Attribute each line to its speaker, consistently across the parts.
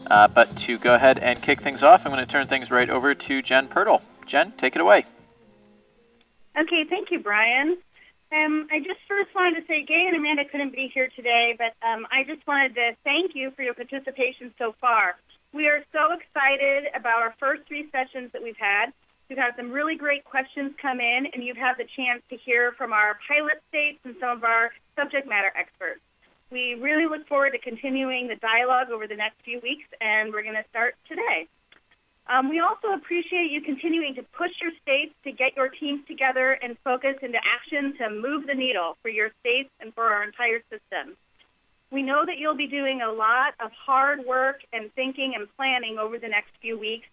Speaker 1: But to go ahead and kick things off, I'm going to turn things right over to Jen Pirtle. Jen, take it away.
Speaker 2: Okay, thank you, Brian. I just first wanted to say Gay and Amanda couldn't be here today, but I just wanted to thank you for your participation so far. We are so excited about our first 3 sessions that we've had. We've had some really great questions come in, and you've had the chance to hear from our pilot states and some of our subject matter experts. We really look forward to continuing the dialogue over the next few weeks, and we're going to start today. We also appreciate you continuing to push your states to get your teams together and focus into action to move the needle for your states and for our entire system. We know that you'll be doing a lot of hard work and thinking and planning over the next few weeks,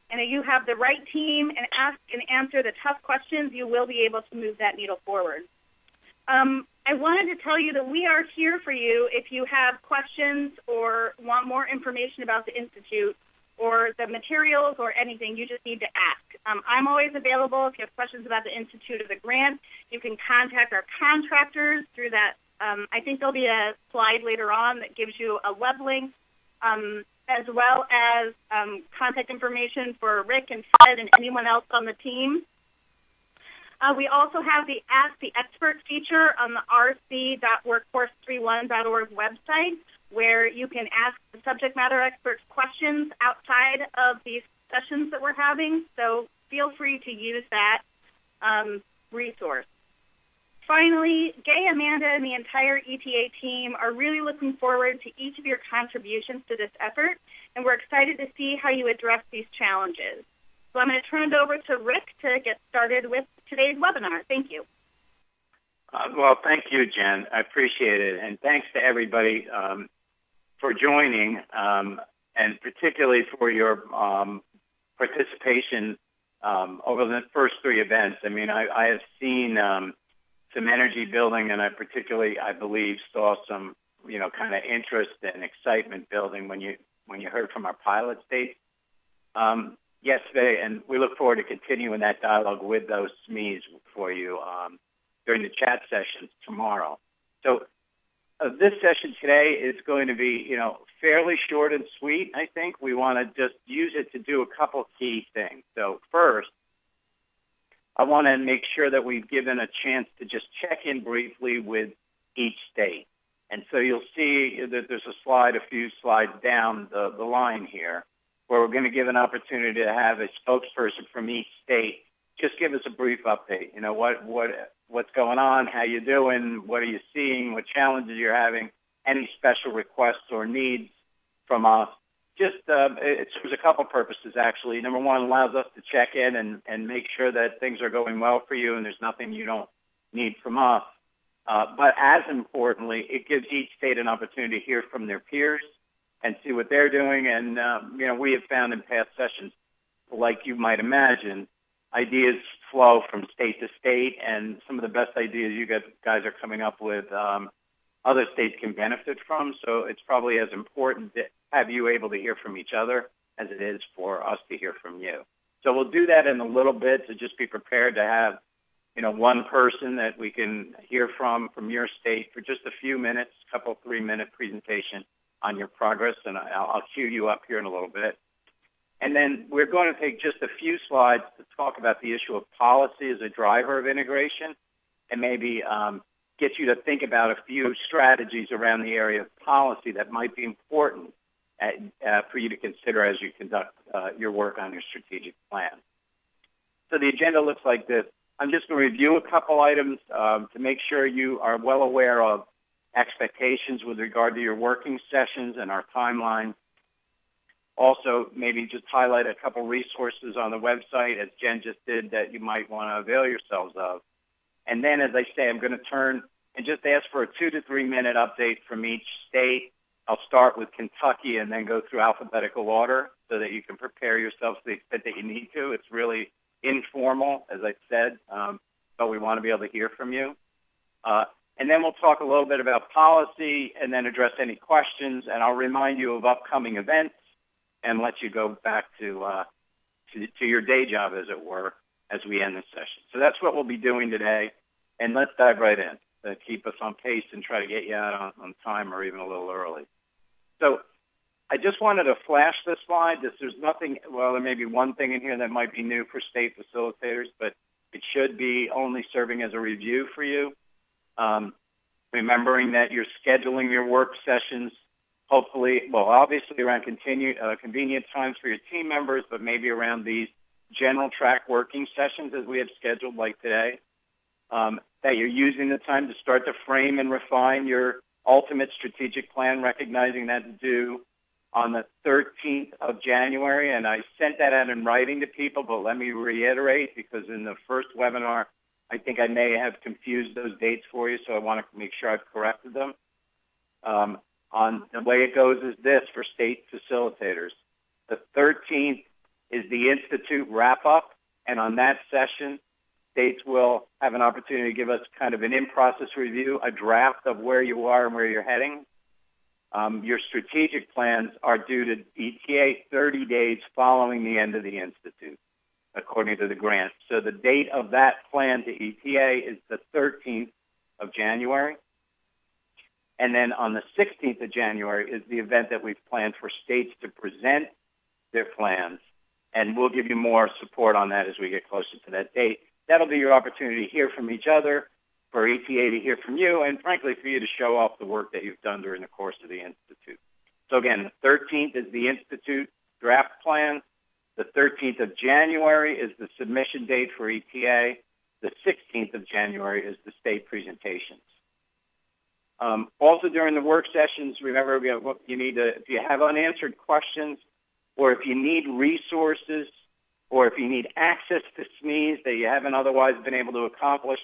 Speaker 2: and if you have the right team and ask and answer the tough questions, you will be able to move that needle forward. I wanted to tell you that we are here for you if you have questions or want more information about the Institute or the materials or anything. You just need to ask. I'm always available. If you have questions about the Institute or the grant, you can contact our contractors through that. I think there'll be a slide later on that gives you a web link, as well as contact information for Rick and Fred and anyone else on the team. We also have the Ask the Expert feature on the rc.workforce31.org website, where you can ask the subject matter experts questions outside of these sessions that we're having. So feel free to use that resource. Finally, Gay, Amanda, and the entire ETA team are really looking forward to each of your contributions to this effort, and we're excited to see how you address these challenges. So I'm going to turn it over to Rick to get started with today's webinar. Thank you.
Speaker 3: Well, thank you, Jen. I appreciate it. And thanks to everybody for joining, and particularly for your participation over the first 3 events. I mean, I have seen some energy building, and I believe, saw some, kind of interest and excitement building when you heard from our pilot states yesterday, and we look forward to continuing that dialogue with those SMEs for you during the chat sessions tomorrow. So this session today is going to be, fairly short and sweet. I think we want to just use it to do a couple key things. So first, I want to make sure that we've given a chance to just check in briefly with each state. And so you'll see that there's a slide, a few slides down the line here, where we're going to give an opportunity to have a spokesperson from each state just give us a brief update. What's going on, how you doing, what are you seeing, what challenges you're having, any special requests or needs from us. Just it serves a couple purposes, actually. Number one, allows us to check in and make sure that things are going well for you and there's nothing you don't need from us. But as importantly, it gives each state an opportunity to hear from their peers and see what they're doing. And, we have found in past sessions, like you might imagine, ideas flow from state to state, and some of the best ideas you guys are coming up with, other states can benefit from. So it's probably as important to have you able to hear from each other as it is for us to hear from you. So we'll do that in a little bit, so just be prepared to have, one person that we can hear from your state for just a few minutes, couple 3-minute presentation on your progress, and I'll cue you up here in a little bit. And then we're going to take just a few slides to talk about the issue of policy as a driver of integration, and maybe get you to think about a few strategies around the area of policy that might be important for you to consider as you conduct your work on your strategic plan. So the agenda looks like this. I'm just going to review a couple items to make sure you are well aware of expectations with regard to your working sessions and our timeline. Also, maybe just highlight a couple resources on the website, as Jen just did, that you might want to avail yourselves of. And then, as I say, I'm going to turn and just ask for a 2 to 3 minute update from each state. I'll start with Kentucky and then go through alphabetical order so that you can prepare yourselves to the extent that you need to. It's really informal, as I said, but we want to be able to hear from you. And then we'll talk a little bit about policy and then address any questions, and I'll remind you of upcoming events and let you go back to your day job, as it were, as we end this session. So that's what we'll be doing today, and let's dive right in to keep us on pace and try to get you out on time or even a little early. So I just wanted to flash this slide. There's nothing, well, there may be one thing in here that might be new for state facilitators, but it should be only serving as a review for you. Remembering that you're scheduling your work sessions, hopefully, well, obviously around convenient times for your team members, but maybe around these general track working sessions as we have scheduled like today, that you're using the time to start to frame and refine your ultimate strategic plan, recognizing that's due on the 13th of January. And I sent that out in writing to people, but let me reiterate, because in the first webinar, I think I may have confused those dates for you, so I want to make sure I've corrected them. On the way it goes is this for state facilitators. The 13th is the Institute wrap-up, and on that session, states will have an opportunity to give us kind of an in-process review, a draft of where you are and where you're heading. Your strategic plans are due to ETA 30 days following the end of the Institute, according to the grant. So the date of that plan to ETA is the 13th of January. And then on the 16th of January is the event that we've planned for states to present their plans. And we'll give you more support on that as we get closer to that date. That'll be your opportunity to hear from each other, for ETA to hear from you, and frankly, for you to show off the work that you've done during the course of the Institute. So again, the 13th is the Institute draft plan. The 13th of January is the submission date for ETA. The 16th of January is the state presentations. Also during the work sessions, remember, you need to, if you have unanswered questions, or if you need resources, or if you need access to SMEs that you haven't otherwise been able to accomplish,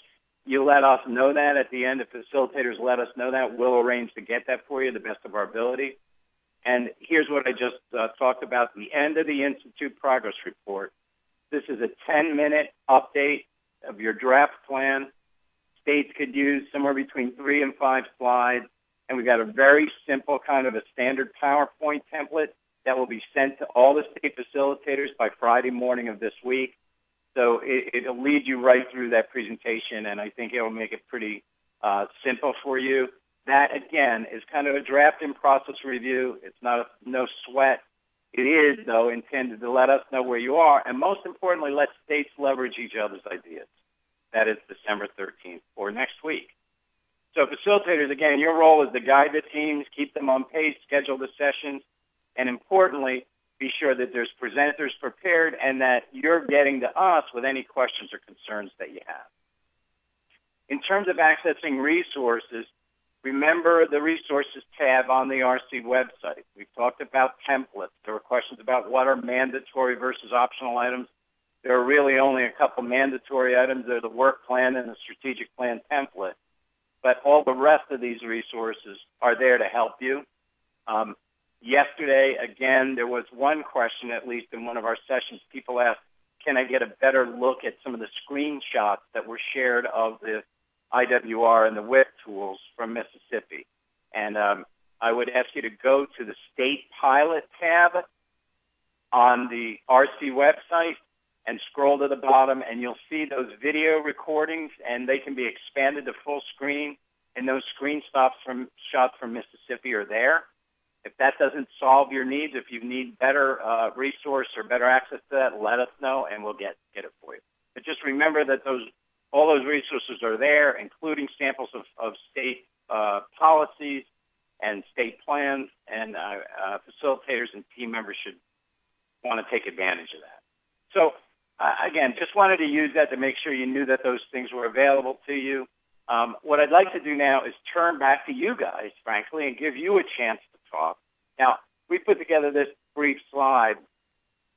Speaker 3: you let us know that at the end. If facilitators let us know that, we'll arrange to get that for you to the best of our ability. And here's what I just talked about, the end of the Institute progress report. This is a 10-minute update of your draft plan. States could use somewhere between 3 and 5 slides, and we've got a very simple kind of a standard PowerPoint template that will be sent to all the state facilitators by Friday morning of this week. So it'll lead you right through that presentation, and I think it'll make it pretty simple for you. That, again, is kind of a draft in process review. It's not no sweat. It is, though, intended to let us know where you are, and most importantly, let states leverage each other's ideas. That is December 13th, or next week. So facilitators, again, your role is to guide the teams, keep them on pace, schedule the sessions, and importantly, be sure that there's presenters prepared and that you're getting to us with any questions or concerns that you have. In terms of accessing resources, remember the resources tab on the RC website. We've talked about templates. There were questions about what are mandatory versus optional items. There are really only a couple mandatory items. They're the work plan and the strategic plan template. But all the rest of these resources are there to help you. Yesterday, again, there was one question, at least in one of our sessions. People asked, can I get a better look at some of the screenshots that were shared of the IWR and the WIP tools from Mississippi? And I would ask you to go to the State Pilot tab on the RC website and scroll to the bottom, and you'll see those video recordings, and they can be expanded to full screen, and those shots from Mississippi are there. If that doesn't solve your needs, if you need better resource or better access to that, let us know, and we'll get it for you. But just remember that all those resources are there, including samples of state policies and state plans, and facilitators and team members should want to take advantage of that. So, again, just wanted to use that to make sure you knew that those things were available to you. What I'd like to do now is turn back to you guys, frankly, and give you a chance to talk. Now, we put together this brief slide.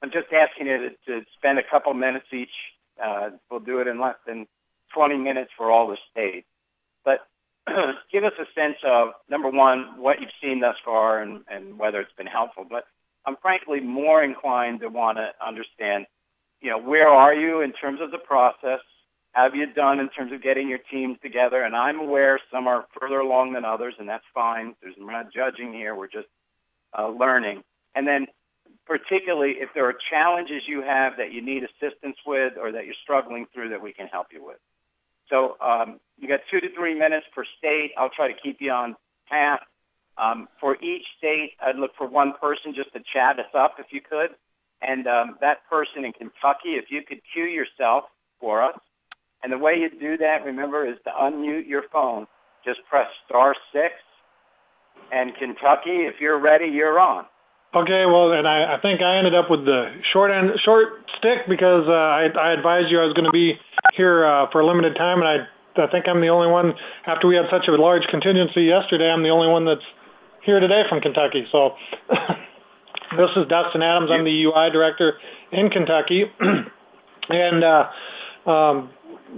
Speaker 3: I'm just asking you to spend a couple minutes each. We'll do it in less than 20 minutes for all the states. But give us a sense of, number one, what you've seen thus far and whether it's been helpful. But I'm frankly more inclined to want to understand, where are you in terms of the process? Have you done in terms of getting your teams together? And I'm aware some are further along than others, and that's fine. We're not judging here. We're just learning. And then particularly if there are challenges you have that you need assistance with or that you're struggling through that we can help you with. So you got 2 to 3 minutes per state. I'll try to keep you on path. For each state, I'd look for one person just to chat us up if you could. And that person in Kentucky, if you could cue yourself for us. And the way you do that, remember, is to unmute your phone. Just press *6. And Kentucky, if you're ready, you're on.
Speaker 4: Okay, well, and I think I ended up with the short stick because I advised you I was going to be here for a limited time, and I think I'm the only one, after we had such a large contingency yesterday, I'm the only one that's here today from Kentucky. So this is Dustin Adams. I'm the UI director in Kentucky. And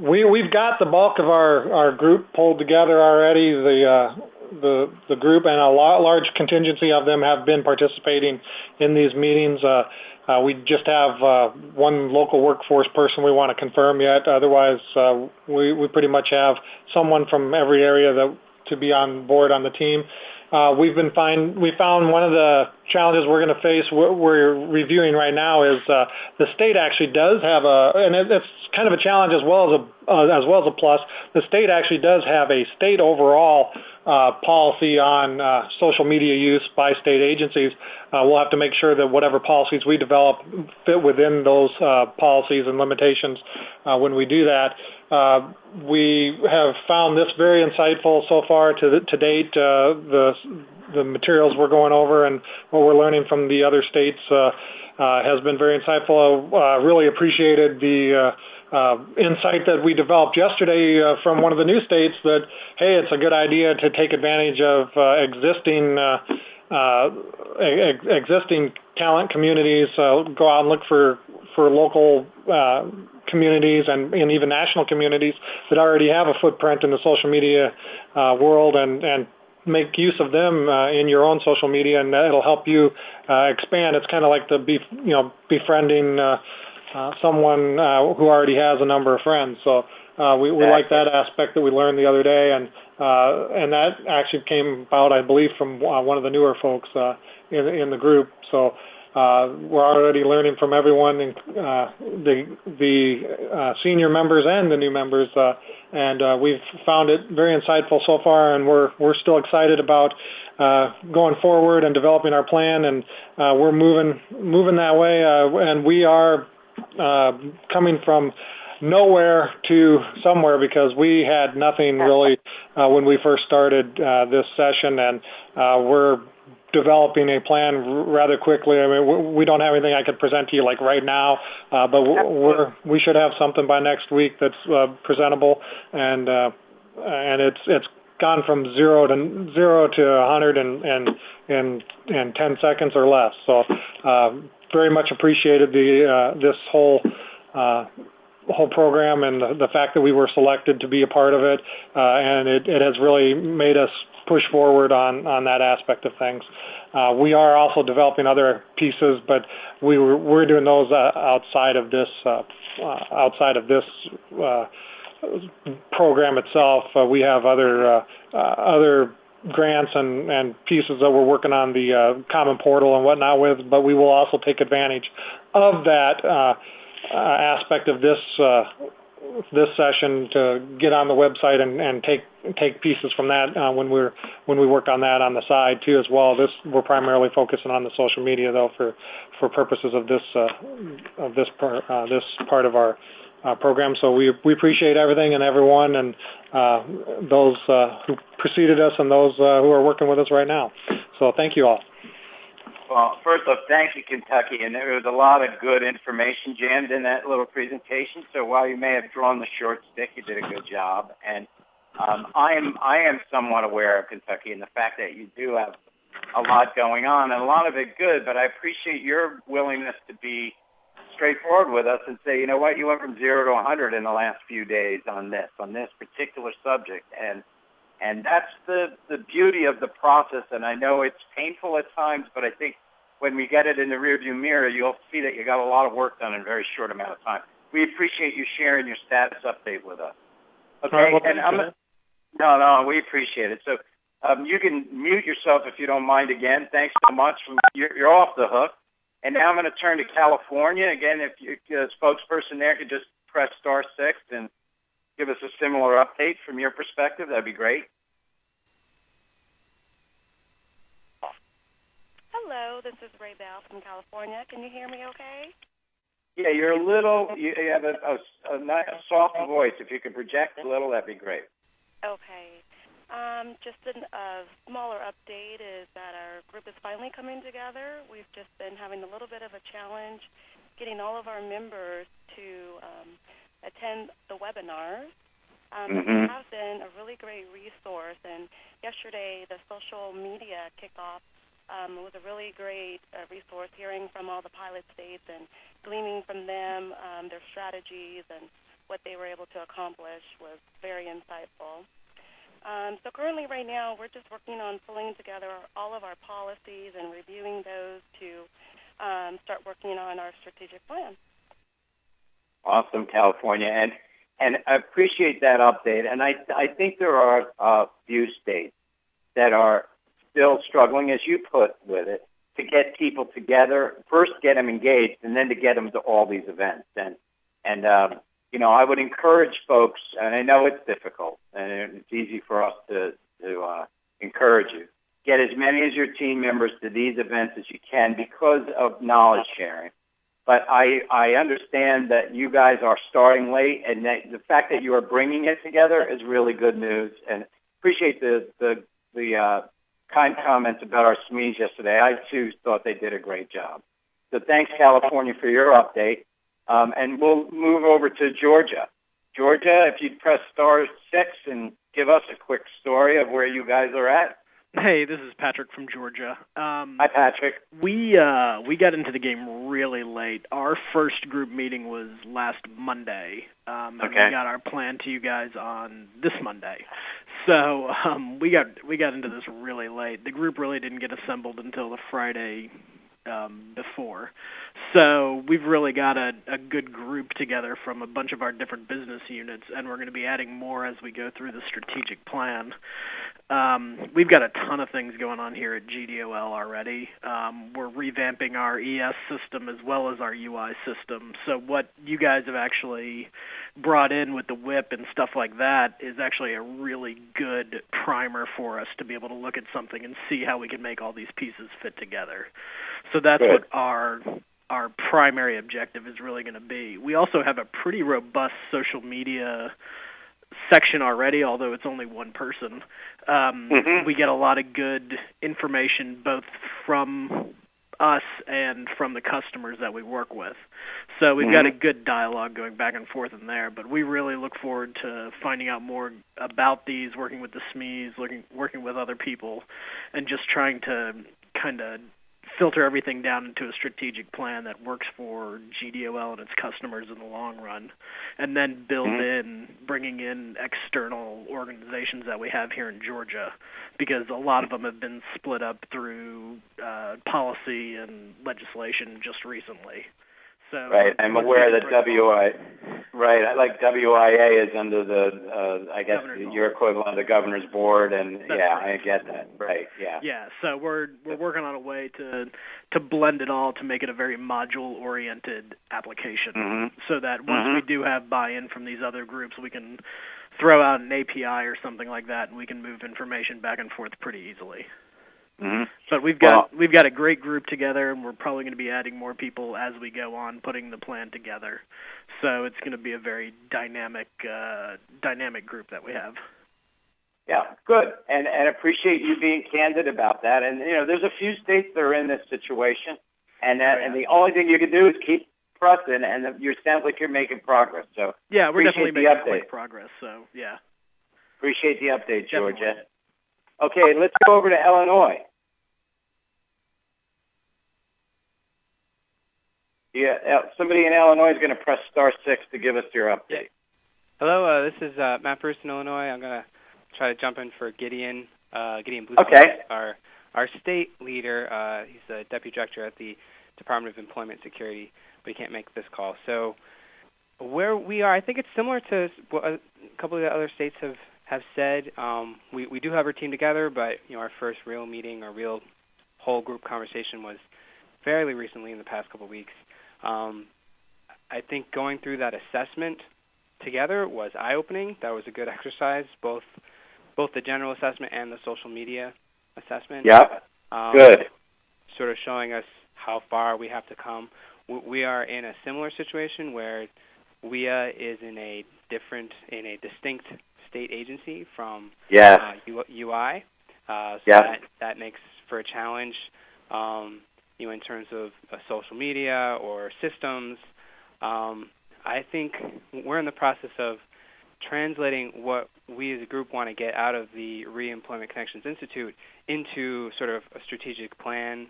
Speaker 4: we've got the bulk of our group pulled together already. The group and a large contingency of them have been participating in these meetings. We just have one local workforce person we want to confirm yet. Otherwise, we pretty much have someone from every area to be on board on the team. We found one of the challenges we're going to face, we're reviewing right now, is the state actually does have and it's kind of a challenge as well as a plus. The state actually does have a state overall policy on social media use by state agencies. We'll have to make sure that whatever policies we develop fit within those policies and limitations when we do that. We have found this very insightful so far to date. The materials we're going over and what we're learning from the other states has been very insightful. I really appreciated the insight that we developed yesterday from one of the new states that, hey, it's a good idea to take advantage of existing talent communities, go out and look for local communities and even national communities that already have a footprint in the social media world and make use of them in your own social media, and it'll help you expand. It's kind of like befriending someone who already has a number of friends. So we like that aspect that we learned the other day, and that actually came about, I believe, from one of the newer folks in the group. So we're already learning from everyone, the senior members and the new members, and we've found it very insightful so far, and we're still excited about going forward and developing our plan, and we're moving that way, and we are coming from nowhere to somewhere because we had nothing really when we first started this session, and we're developing a plan rather quickly. I mean, we don't have anything I could present to you like right now, but we should have something by next week that's presentable, and it's gone from zero to 100 in 10 seconds or less. So very much appreciated this whole program and the fact that we were selected to be a part of it, and it has really made us push forward on that aspect of things. We are also developing other pieces, but we're doing those outside of this program itself. We have other grants and pieces that we're working on the common portal and whatnot with, but we will also take advantage of that aspect of this session to get on the website and take pieces from that when we work on that on the side too as well. We're primarily focusing on the social media though for purposes of this part of our program. So we appreciate everything and everyone and those who preceded us and those who are working with us right now. So thank you all.
Speaker 3: Well, first off, thank you, Kentucky, and there was a lot of good information jammed in that little presentation. So while you may have drawn the short stick, you did a good job. And I am somewhat aware of Kentucky and the fact that you do have a lot going on, and a lot of it good. But I appreciate your willingness to be straightforward with us and say, you know what, you went from 0 to 100 in the last few days on this particular subject, and that's the beauty of the process. And I know it's painful at times, but I think when we get it in the rearview mirror, you'll see that you got a lot of work done in a very short amount of time. We appreciate you sharing your status update with us. Okay,
Speaker 4: right, well,
Speaker 3: no, we appreciate it. So you can mute yourself if you don't mind again. Thanks so much. You're off the hook. And now I'm going to turn to California. Again, if the spokesperson there could just press *6 and give us a similar update from your perspective, that'd be great.
Speaker 5: Hello, this is Ray Bell from California. Can you hear me okay?
Speaker 3: Yeah, you're a little. You have a nice, soft voice. If you could project a little, that'd be great.
Speaker 5: Okay. Just a smaller update is that our group is finally coming together. We've just been having a little bit of a challenge getting all of our members to attend the webinars. It has been a really great resource, and yesterday the social media kickoff was a really great resource, hearing from all the pilot states and gleaning from them their strategies and what they were able to accomplish was very insightful. So currently right now we're just working on pulling together all of our policies and reviewing those to start working on our strategic plan.
Speaker 3: Awesome, California, and I appreciate that update. And I think there are a few states that are still struggling, as you put with it, to get people together, first get them engaged, and then to get them to all these events. And I would encourage folks, and I know it's difficult, and it's easy for us to encourage you, get as many of your team members to these events as you can because of knowledge sharing. But I understand that you guys are starting late, and that the fact that you are bringing it together is really good news. And appreciate the kind comments about our SMEs yesterday. I, too, thought they did a great job. So thanks, California, for your update. And we'll move over to Georgia. Georgia, if you'd press star 6 and give us a quick story of where you guys are at.
Speaker 6: Hey, this is Patrick from Georgia.
Speaker 3: Hi, Patrick.
Speaker 6: We got into the game really late. Our first group meeting was last Monday, and we got our plan to you guys on this Monday. So we got into this really late. The group really didn't get assembled until the Friday before. So we've really got a good group together from a bunch of our different business units, and we're going to be adding more as we go through the strategic plan. We've got a ton of things going on here at GDOL already. We're revamping our ES system as well as our UI system. So what you guys have actually brought in with the WIP and stuff like that is actually a really good primer for us to be able to look at something and see how we can make all these pieces fit together. So that's what our primary objective is really going to be. We also have a pretty robust social media section already, although it's only one person. We get a lot of good information both from us and from the customers that we work with. So we've got a good dialogue going back and forth in there, but we really look forward to finding out more about these, working with the SMEs, working with other people, and just trying to kind of filter everything down into a strategic plan that works for GDOL and its customers in the long run, and then build in bringing in external organizations that we have here in Georgia, because a lot of them have been split up through policy and legislation just recently. So
Speaker 3: right, I'm aware that WIA is under the, I guess, your equivalent of the governor's board, and I get that, right, yeah.
Speaker 6: Yeah, so we're working on a way to blend it all to make it a very module-oriented application, so that once we do have buy-in from these other groups, we can throw out an API or something like that, and we can move information back and forth pretty easily. But we've got a great group together, and we're probably going to be adding more people as we go on, putting the plan together. So it's going to be a very dynamic group that we have.
Speaker 3: Yeah, good, and appreciate you being candid about that. And there's a few states that are in this situation, and the only thing you can do is keep pressing, and it sounds like you're making progress. So
Speaker 6: yeah, we're definitely making quick progress. So yeah,
Speaker 3: appreciate the update, Georgia. Definitely. Okay, let's go over to Illinois. Yeah, somebody in Illinois is going to press star 6 to give us your update.
Speaker 7: Hello, this is Matt Bruce in Illinois. I'm going to try to jump in for Gideon Blue.
Speaker 3: Okay.
Speaker 7: Our state leader. He's the deputy director at the Department of Employment Security, but he can't make this call. So where we are, I think it's similar to what a couple of the other states have said. We do have our team together, but our first real meeting or real whole group conversation was fairly recently in the past couple of weeks. I think going through that assessment together was eye-opening. That was a good exercise, both the general assessment and the social media assessment.
Speaker 3: Yep. Good.
Speaker 7: sort of showing us how far we have to come. We are in a similar situation where WIA is in a distinct state agency from UI. So that makes for a challenge, in terms of social media or systems. I think we're in the process of translating what we as a group want to get out of the Reemployment Connections Institute into sort of a strategic plan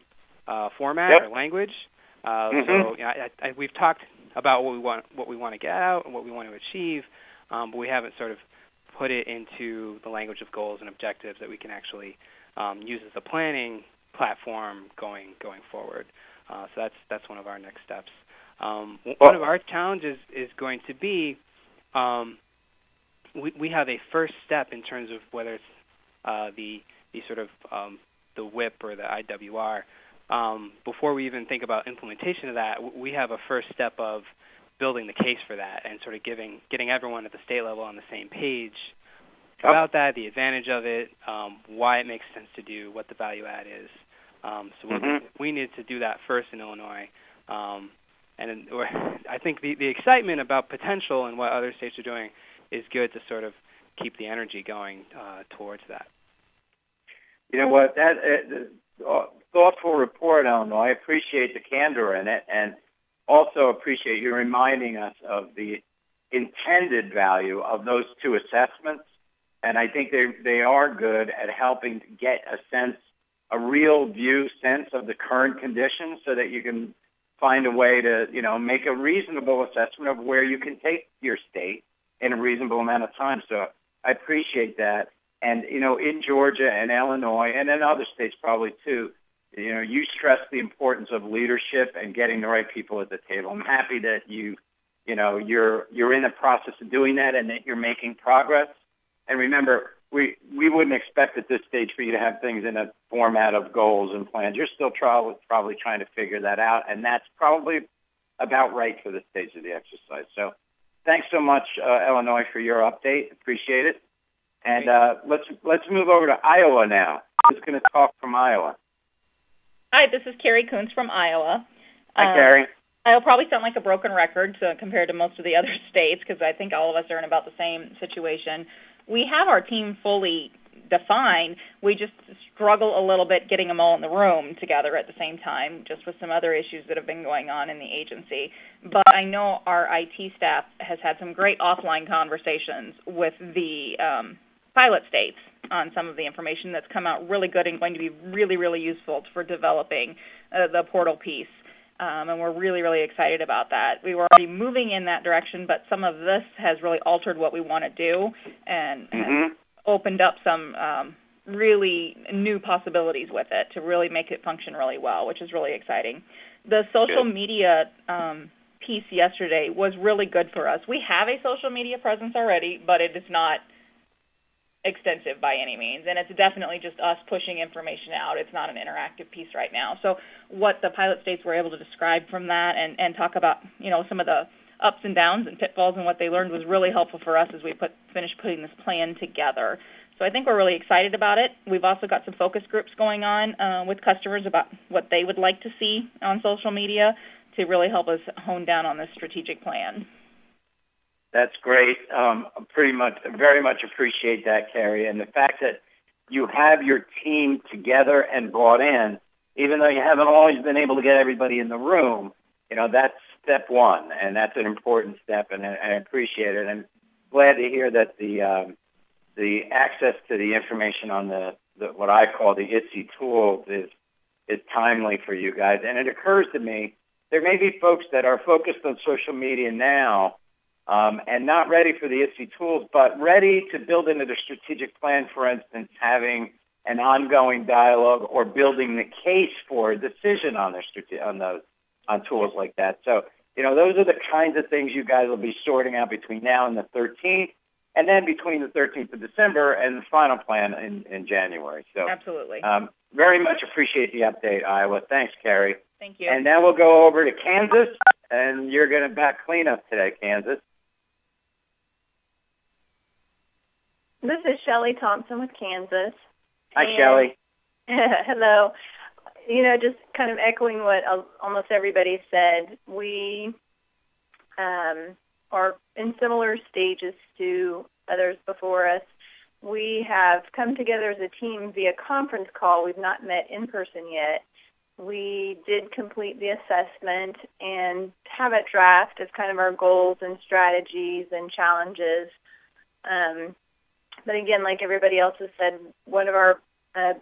Speaker 7: format or language. So we've talked about what we want to get out and what we want to achieve, but we haven't sort of put it into the language of goals and objectives that we can actually use as a planning platform going forward. So that's one of our next steps. One of our challenges is going to be we have a first step in terms of whether it's the sort of the WIP or the IWR. Before we even think about implementation of that, we have a first step of building the case for that and sort of getting everyone at the state level on the same page about that, the advantage of it, why it makes sense to do, what the value add is. So we need to do that first in Illinois. And I think the excitement about potential and what other states are doing is good to sort of keep the energy going towards that.
Speaker 3: You know what? That thoughtful report, Eleanor. I appreciate the candor in it, and also appreciate you reminding us of the intended value of those two assessments. And I think they are good at helping to get a real sense of the current conditions, so that you can find a way to, make a reasonable assessment of where you can take your state in a reasonable amount of time. So I appreciate that. And, in Georgia and Illinois, and in other states probably too, you stress the importance of leadership and getting the right people at the table. I'm happy that you're in the process of doing that and that you're making progress. And remember, we wouldn't expect at this stage for you to have things in a format of goals and plans. You're still probably trying to figure that out, and that's probably about right for the stage of the exercise. So thanks so much, Illinois, for your update. Appreciate it. And let's move over to Iowa now. Who's going to talk from Iowa?
Speaker 8: Hi, this is Carrie Kuntz from Iowa.
Speaker 3: Hi, Carrie.
Speaker 8: I'll probably sound like a broken record compared to most of the other states, because I think all of us are in about the same situation. We have our team fully defined. We just struggle a little bit getting them all in the room together at the same time, just with some other issues that have been going on in the agency. But I know our IT staff has had some great offline conversations with the pilot states on some of the information that's come out really good and going to be really, really useful for developing the portal piece. And we're really, really excited about that. We were already moving in that direction, but some of this has really altered what we want to do and opened up some really new possibilities with it to really make it function really well, which is really exciting. The social media piece yesterday was really good for us. We have a social media presence already, but it is not extensive by any means, and it's definitely just us pushing information out. It's not an interactive piece right now. So what the pilot states were able to describe from that and talk about, some of the ups and downs and pitfalls and what they learned was really helpful for us as we finished putting this plan together. So I think we're really excited about it. We've also got some focus groups going on with customers about what they would like to see on social media to really help us hone down on this strategic plan.
Speaker 3: That's great. Very much appreciate that, Carrie. And the fact that you have your team together and bought in, even though you haven't always been able to get everybody in the room, that's step one, and that's an important step, and I appreciate it. And glad to hear that the access to the information on the what I call the ITSE tools is timely for you guys. And it occurs to me there may be folks that are focused on social media now, and not ready for the ITSE tools, but ready to build into their strategic plan, for instance, having an ongoing dialogue or building the case for a decision on on tools like that. So, those are the kinds of things you guys will be sorting out between now and the 13th, and then between the 13th of December and the final plan in January. So,
Speaker 8: absolutely.
Speaker 3: Very much appreciate the update, Iowa. Thanks, Carrie.
Speaker 8: Thank you.
Speaker 3: And now we'll go over to Kansas, and you're going to back cleanup today, Kansas.
Speaker 9: This is Shelley Thompson with Kansas.
Speaker 3: Hi, Shelley.
Speaker 9: Hello. just kind of echoing what almost everybody said, we are in similar stages to others before us. We have come together as a team via conference call. We've not met in person yet. We did complete the assessment and have a draft of kind of our goals and strategies and challenges. But again, like everybody else has said, one of our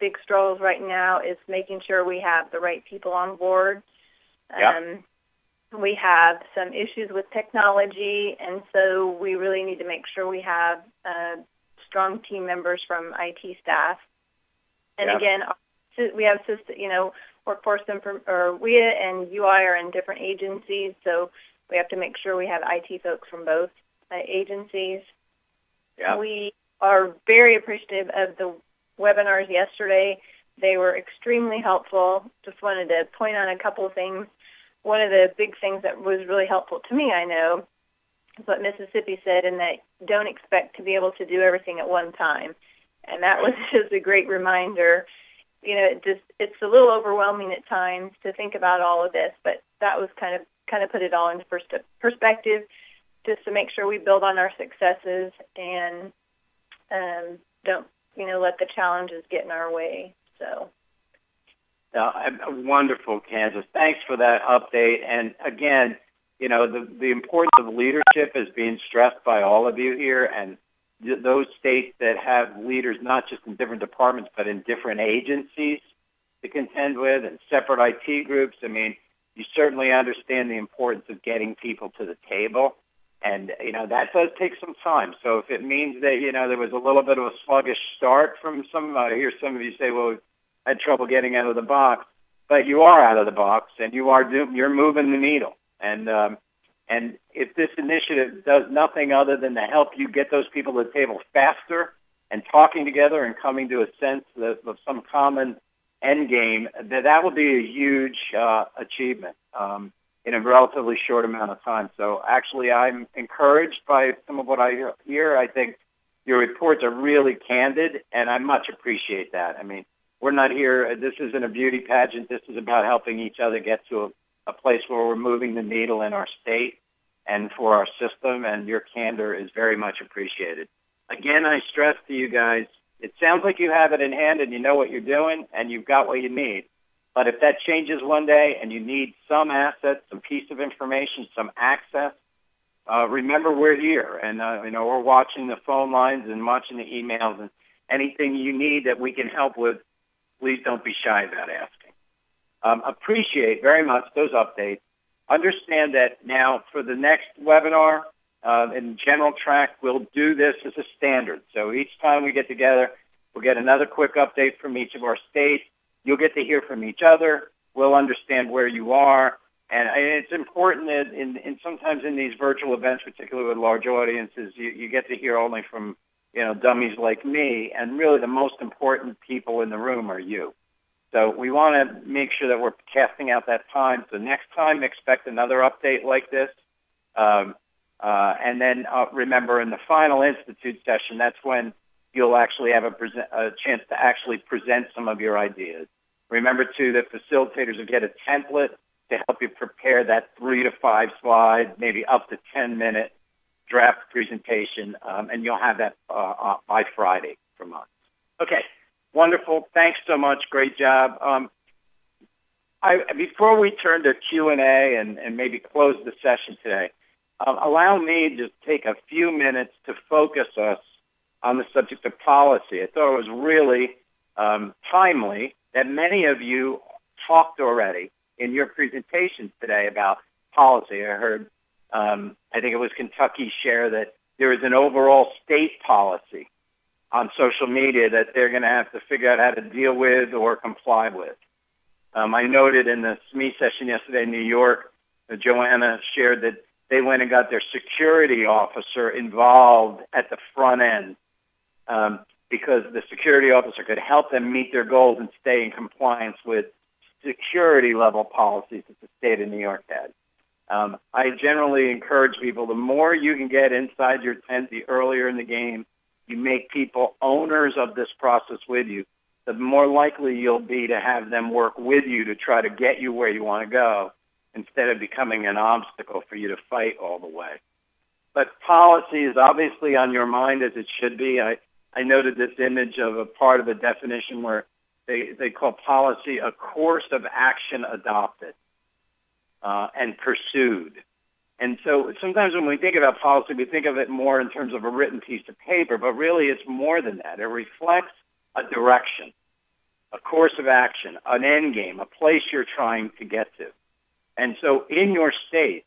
Speaker 9: big struggles right now is making sure we have the right people on board.
Speaker 3: Yep.
Speaker 9: We have some issues with technology, and so we really need to make sure we have strong team members from IT staff. And again, we have workforce or we and UI are in different agencies, so we have to make sure we have IT folks from both agencies.
Speaker 3: Yeah.
Speaker 9: We are very appreciative of the webinars yesterday. They were extremely helpful. Just wanted to point on a couple of things. One of the big things that was really helpful to me, I know, is what Mississippi said, and that don't expect to be able to do everything at one time. And that was just a great reminder. It's a little overwhelming at times to think about all of this, but that was kind of put it all into perspective, just to make sure we build on our successes and don't let the challenges get in our way. So.
Speaker 3: Wonderful, Kansas. Thanks for that update. And again, the importance of leadership is being stressed by all of you here, and those states that have leaders not just in different departments but in different agencies to contend with and separate IT groups. I mean, you certainly understand the importance of getting people to the table, and that does take some time. So if it means that there was a little bit of a sluggish start from some, I hear some of you say, well, I had trouble getting out of the box, but you are out of the box and you're moving the needle. And if this initiative does nothing other than to help you get those people to the table faster and talking together and coming to a sense of some common end game, that will be a huge achievement in a relatively short amount of time. So actually, I'm encouraged by some of what I hear. I think your reports are really candid, and I much appreciate that. I mean, we're not here, this isn't a beauty pageant. This is about helping each other get to a place where we're moving the needle in our state and for our system, and your candor is very much appreciated. Again, I stress to you guys, it sounds like you have it in hand and you know what you're doing and you've got what you need. But if that changes one day and you need some asset, some piece of information, some access, remember we're here. And, we're watching the phone lines and watching the emails, and anything you need that we can help with, please don't be shy about asking. Appreciate very much those updates. Understand that now for the next webinar, in general track, we'll do this as a standard. So each time we get together, we'll get another quick update from each of our states. You'll get to hear from each other. We'll understand where you are. And it's important that sometimes in these virtual events, particularly with large audiences, you get to hear only from dummies like me, and really the most important people in the room are you. So we want to make sure that we're casting out that time. So next time, expect another update like this. And then remember, in the final Institute session, that's when you'll actually have a chance to actually present some of your ideas. Remember, too, that facilitators will get a template to help you prepare that 3 to 5 slide, maybe up to 10-minute draft presentation, and you'll have that by Friday from us. Okay, wonderful. Thanks so much. Great job. Before we turn to Q&A and maybe close the session today, allow me to take a few minutes to focus us on the subject of policy. I thought it was really timely that many of you talked already in your presentations today about policy. I heard, I think it was Kentucky share that there is an overall state policy on social media that they're going to have to figure out how to deal with or comply with. I noted in the SME session yesterday in New York, Joanna shared that they went and got their security officer involved at the front end because the security officer could help them meet their goals and stay in compliance with security level policies that the state of New York had. I generally encourage people, the more you can get inside your tent, the earlier in the game, you make people owners of this process with you, the more likely you'll be to have them work with you to try to get you where you want to go instead of becoming an obstacle for you to fight all the way. But policy is obviously on your mind, as it should be. I noted this image of a part of the definition where they call policy a course of action adopted and pursued. And so sometimes when we think about policy, we think of it more in terms of a written piece of paper, but really it's more than that. It reflects a direction, a course of action, an end game, a place you're trying to get to. And so in your states,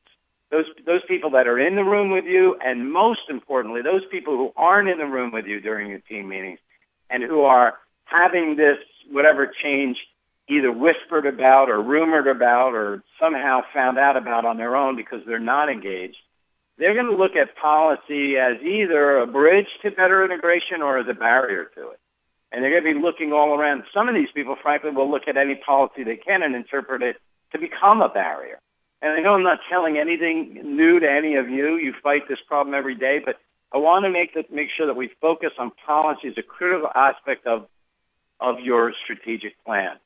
Speaker 3: those people that are in the room with you, and most importantly, those people who aren't in the room with you during your team meetings and who are having this whatever change either whispered about or rumored about or somehow found out about on their own because they're not engaged, they're going to look at policy as either a bridge to better integration or as a barrier to it. And they're going to be looking all around. Some of these people, frankly, will look at any policy they can and interpret it to become a barrier. And I know I'm not telling anything new to any of you. You fight this problem every day, but I want to make sure that we focus on policy as a critical aspect of your strategic plan.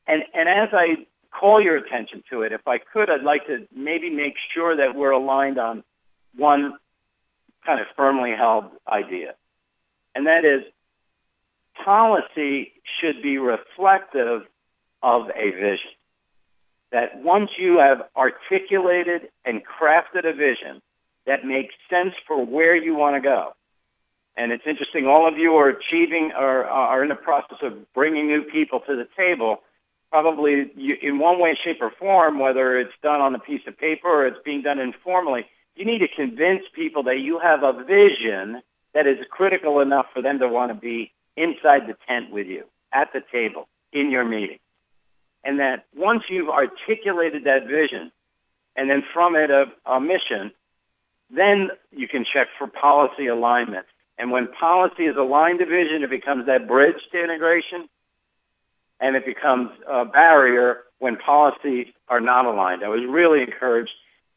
Speaker 3: And as I call your attention to it, if I could, I'd like to maybe make sure that we're aligned on one kind of firmly held idea. And that is policy should be reflective of a vision. That once you have articulated and crafted a vision that makes sense for where you want to go, and it's interesting, all of you are achieving or are in the process of bringing new people to the table, probably in one way, shape, or form, whether it's done on a piece of paper or it's being done informally, you need to convince people that you have a vision that is critical enough for them to want to be inside the tent with you, at the table, in your meeting. And that once you've articulated that vision, and then from it a mission, then you can check for policy alignment. And when policy is aligned to vision, it becomes that bridge to integration, and it becomes a barrier when policies are not aligned. I was really encouraged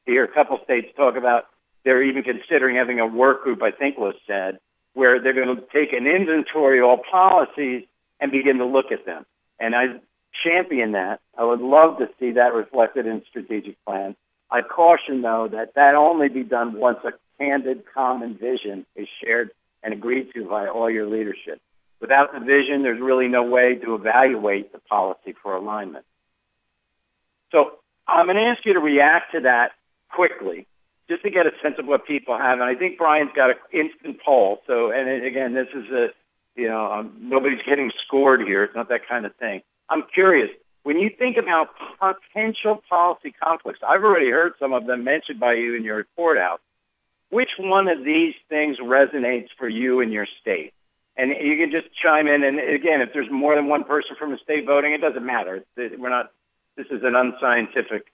Speaker 3: to hear a couple states talk about they're even considering having a work group, I think was said, where they're going to take an inventory of all policies and begin to look at them. And I champion that. I would love to see that reflected in strategic plans. I caution, though, that only be done once a candid, common vision is shared and agreed to by all your leadership. Without the vision, there's really no way to evaluate the policy for alignment. So I'm going to ask you to react to that quickly, just to get a sense of what people have. And I think Brian's got an instant poll. So, and again, this is nobody's getting scored here. It's not that kind of thing. I'm curious, when you think about potential policy conflicts, I've already heard some of them mentioned by you in your report out. Which one of these things resonates for you in your state? And you can just chime in. And again, if there's more than one person from a state voting, it doesn't matter. This is an unscientific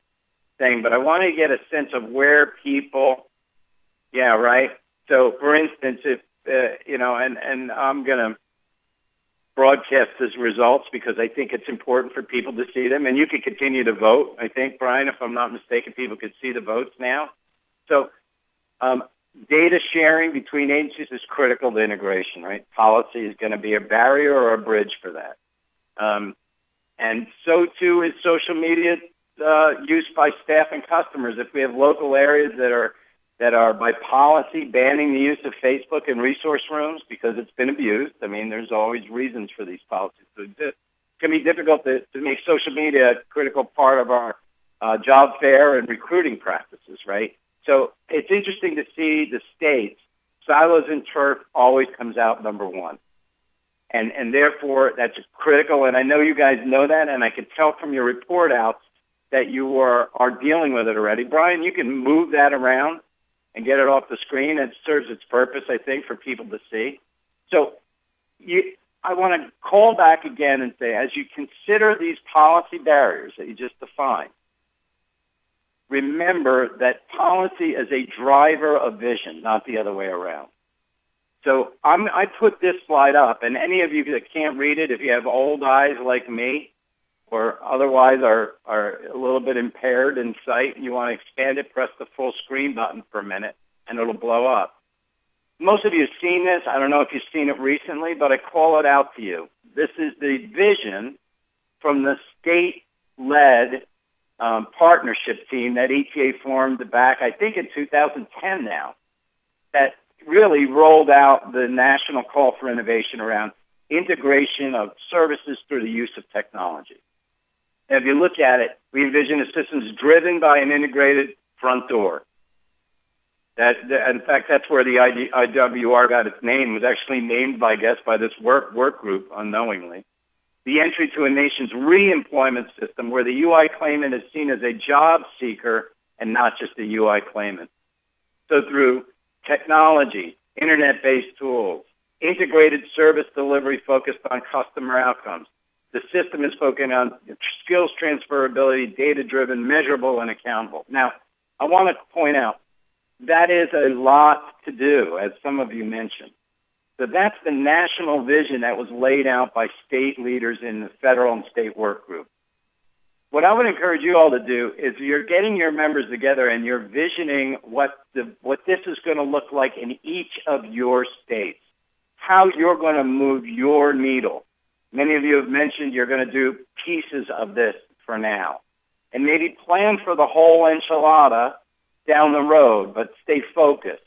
Speaker 3: thing, but I want to get a sense of where people, yeah, right? So for instance, if, and I'm going to broadcast his results because I think it's important for people to see them. And you can continue to vote. I think, Brian, if I'm not mistaken, people can see the votes now. So data sharing between agencies is critical to integration, right? Policy is going to be a barrier or a bridge for that. And so, too, is social media use by staff and customers. If we have local areas that are by policy banning the use of Facebook in resource rooms because it's been abused. I mean, there's always reasons for these policies to exist. It can be difficult to make social media a critical part of our job fair and recruiting practices, right? So it's interesting to see the states. Silos and turf always comes out number one. And therefore, that's critical. And I know you guys know that, and I can tell from your report outs that you are dealing with it already. Brian, you can move that around and get it off the screen. It serves its purpose, I think, for people to see. So I want to call back again and say, as you consider these policy barriers that you just defined, remember that policy is a driver of vision, not the other way around. So I put this slide up, and any of you that can't read it, if you have old eyes like me, or otherwise are a little bit impaired in sight, and you want to expand it, press the full screen button for a minute, and it'll blow up. Most of you have seen this. I don't know if you've seen it recently, but I call it out to you. This is the vision from the state-led partnership team that ETA formed back, I think, in 2010 now, that really rolled out the national call for innovation around integration of services through the use of technology. And if you look at it, we envision a system driven by an integrated front door. In fact, that's where the IWR got its name. It was actually named, by this work group unknowingly. The entry to a nation's reemployment system where the UI claimant is seen as a job seeker and not just a UI claimant. So through technology, internet-based tools, integrated service delivery focused on customer outcomes, the system is focusing on skills transferability, data-driven, measurable, and accountable. Now, I want to point out, that is a lot to do, as some of you mentioned. So that's the national vision that was laid out by state leaders in the federal and state work group. What I would encourage you all to do is you're getting your members together and you're visioning what this is going to look like in each of your states, how you're going to move your needle. Many of you have mentioned you're going to do pieces of this for now, and maybe plan for the whole enchilada down the road, but stay focused.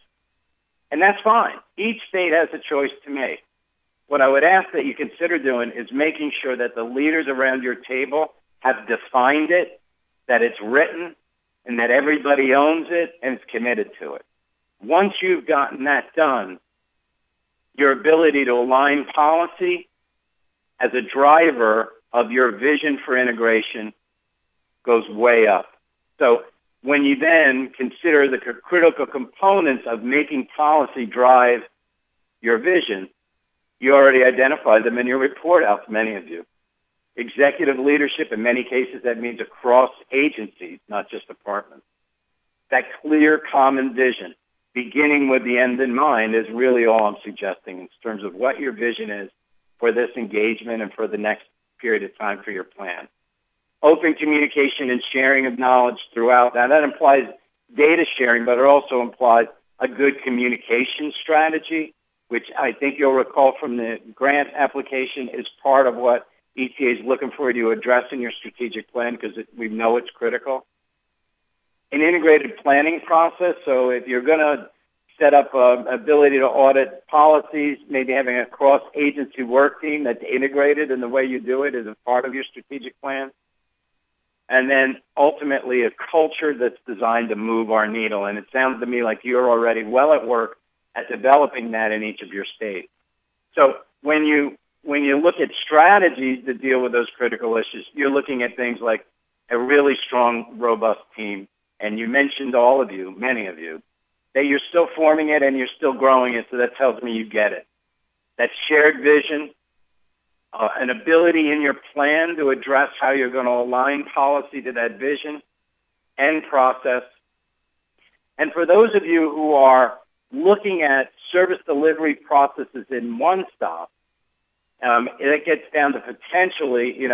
Speaker 3: And that's fine. Each state has a choice to make. What I would ask that you consider doing is making sure that the leaders around your table have defined it, that it's written, and that everybody owns it and is committed to it. Once you've gotten that done, your ability to align policy as a driver of your vision for integration goes way up. So when you then consider the critical components of making policy drive your vision, you already identified them in your report out to many of you. Executive leadership, in many cases, that means across agencies, not just departments. That clear common vision, beginning with the end in mind, is really all I'm suggesting in terms of what your vision is for this engagement and for the next period of time for your plan. Open communication and sharing of knowledge throughout. Now, that implies data sharing, but it also implies a good communication strategy, which I think you'll recall from the grant application is part of what ETA is looking for you to address in your strategic plan because we know it's critical. An integrated planning process, so if you're going to set up an ability to audit policies, maybe having a cross-agency work team that's integrated in the way you do it is a part of your strategic plan. And then ultimately a culture that's designed to move our needle. And it sounds to me like you're already well at work at developing that in each of your states. So when you look at strategies to deal with those critical issues, you're looking at things like a really strong, robust team. And you mentioned all of you, many of you, that you're still forming it and you're still growing it, so that tells me you get it. That shared vision, an ability in your plan to address how you're going to align policy to that vision and process. And for those of you who are looking at service delivery processes in one stop, it gets down to potentially,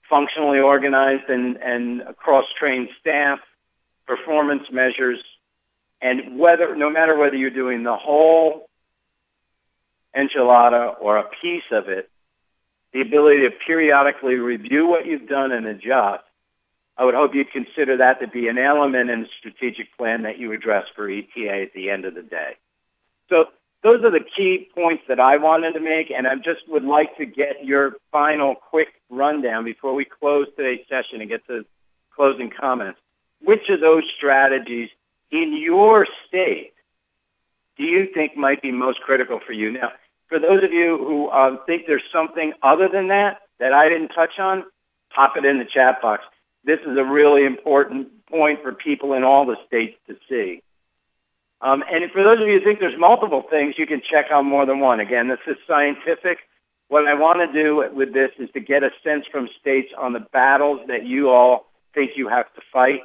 Speaker 3: functionally organized and cross-trained staff, performance measures, and no matter whether you're doing the whole enchilada or a piece of it, the ability to periodically review what you've done and adjust, I would hope you'd consider that to be an element in the strategic plan that you address for ETA at the end of the day. So those are the key points that I wanted to make, and I just would like to get your final quick rundown before we close today's session and get to closing comments. Which of those strategies in your state do you think might be most critical for you? Now, for those of you who think there's something other than that I didn't touch on, pop it in the chat box. This is a really important point for people in all the states to see. And for those of you who think there's multiple things, you can check out more than one. Again, this is scientific. What I want to do with this is to get a sense from states on the battles that you all think you have to fight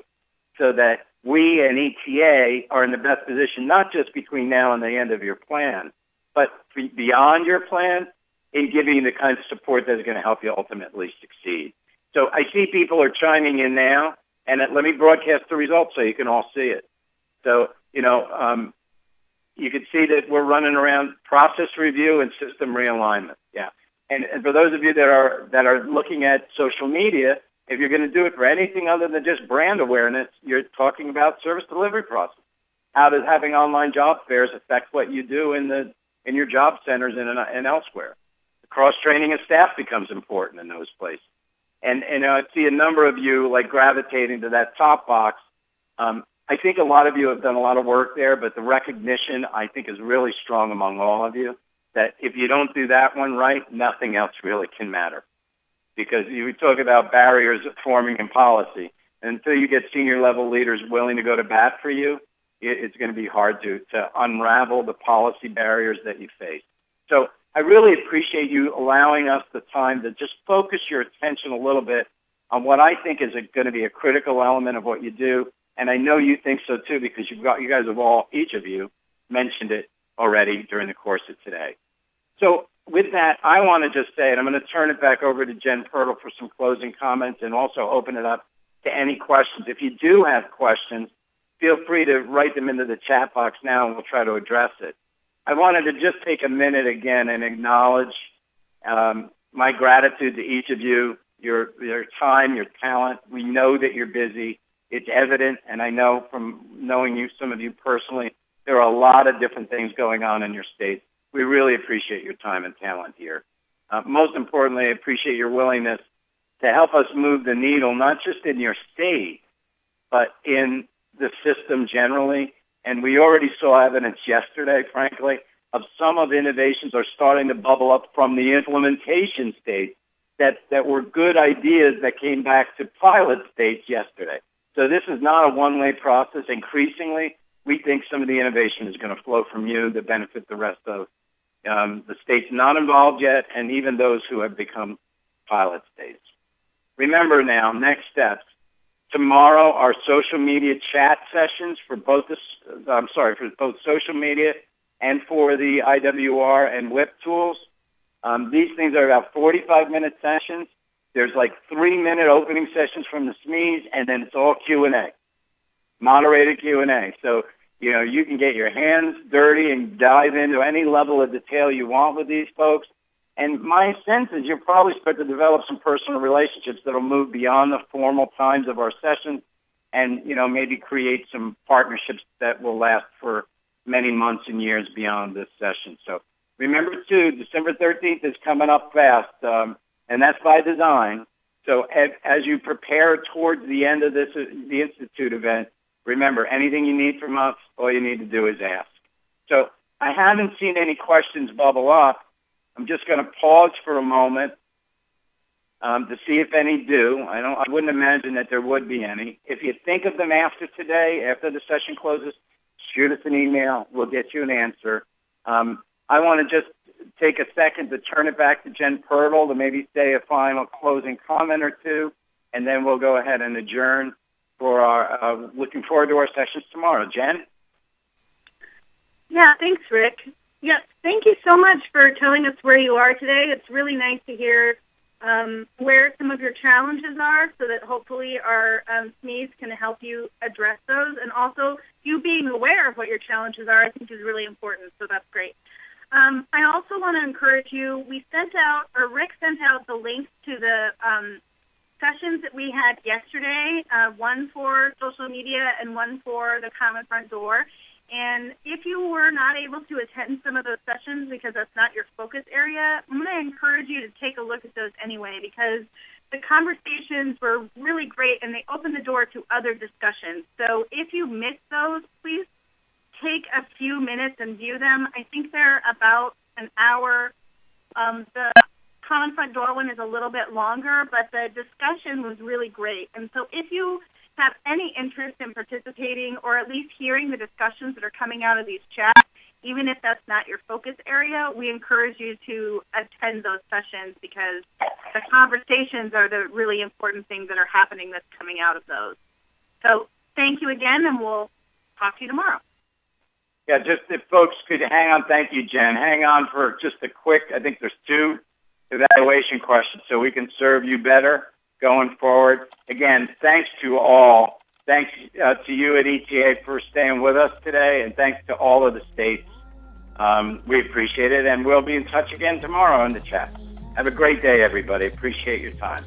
Speaker 3: so that we and ETA are in the best position, not just between now and the end of your plan, but beyond your plan in giving you the kind of support that's going to help you ultimately succeed. So I see people are chiming in now, and let me broadcast the results so you can all see it. So, you can see that we're running around process review and system realignment. Yeah. And for those of you that are looking at social media, if you're going to do it for anything other than just brand awareness, you're talking about service delivery process. How does having online job fairs affect what you do in your job centers and elsewhere? The cross-training of staff becomes important in those places. And I see a number of you like gravitating to that top box. I think a lot of you have done a lot of work there, but the recognition, I think, is really strong among all of you, that if you don't do that one right, nothing else really can matter. Because you talk about barriers forming in policy. And until you get senior level leaders willing to go to bat for you, it's going to be hard to unravel the policy barriers that you face. So I really appreciate you allowing us the time to just focus your attention a little bit on what I think is going to be a critical element of what you do. And I know you think so too, because you guys have each of you mentioned it already during the course of today. So with that, I want to just say, and I'm going to turn it back over to Jen Pirtle for some closing comments and also open it up to any questions. If you do have questions, feel free to write them into the chat box now and we'll try to address it. I wanted to just take a minute again and acknowledge my gratitude to each of you, your time, your talent. We know that you're busy. It's evident, and I know from knowing you, some of you personally, there are a lot of different things going on in your state. We really appreciate your time and talent here. Most importantly, I appreciate your willingness to help us move the needle, not just in your state, but in the system generally. And we already saw evidence yesterday, frankly, of some of innovations are starting to bubble up from the implementation stage that were good ideas that came back to pilot stage yesterday. So this is not a one-way process. Increasingly, we think some of the innovation is going to flow from you to benefit the rest of the states not involved yet, and even those who have become pilot states. Remember now, next steps. Tomorrow, our social media chat sessions for both social media and for the IWR and WIP tools. These things are about 45-minute sessions. There's like 3-minute opening sessions from the SMEs, and then it's all Q&A, moderated Q&A. So, you can get your hands dirty and dive into any level of detail you want with these folks. And my sense is you'll probably start to develop some personal relationships that will move beyond the formal times of our sessions and, maybe create some partnerships that will last for many months and years beyond this session. So remember, too, December 13th is coming up fast. And that's by design. So as you prepare towards the end of the Institute event, remember, anything you need from us, all you need to do is ask. So I haven't seen any questions bubble up. I'm just going to pause for a moment to see if any do. I wouldn't imagine that there would be any. If you think of them after today, after the session closes, shoot us an email. We'll get you an answer. I want to just take a second to turn it back to Jen Pirtle to maybe say a final closing comment or two, and then we'll go ahead and adjourn for our looking forward to our sessions tomorrow. Jen?
Speaker 2: Yeah, thanks, Rick. Yes, thank you so much for telling us where you are today. It's really nice to hear where some of your challenges are so that hopefully our SMEs can help you address those. And also, you being aware of what your challenges are, I think, is really important, so that's great. I also want to encourage you, Rick sent out the links to the sessions that we had yesterday, one for social media and one for the Common Front Door. And if you were not able to attend some of those sessions because that's not your focus area, I'm going to encourage you to take a look at those anyway, because the conversations were really great and they opened the door to other discussions. So if you missed those, please take a few minutes and view them. I think they're about an hour. The Common Front Door one is a little bit longer, but the discussion was really great. And so if you have any interest in participating or at least hearing the discussions that are coming out of these chats, even if that's not your focus area, we encourage you to attend those sessions because the conversations are the really important things that are happening that's coming out of those. So thank you again, and we'll talk to you tomorrow.
Speaker 3: Yeah, just if folks could hang on. Thank you, Jen. Hang on for just a quick, I think there's 2 evaluation questions so we can serve you better going forward. Again, thanks to all. Thanks to you at ETA for staying with us today, and thanks to all of the states. We appreciate it, and we'll be in touch again tomorrow in the chat. Have a great day, everybody. Appreciate your time.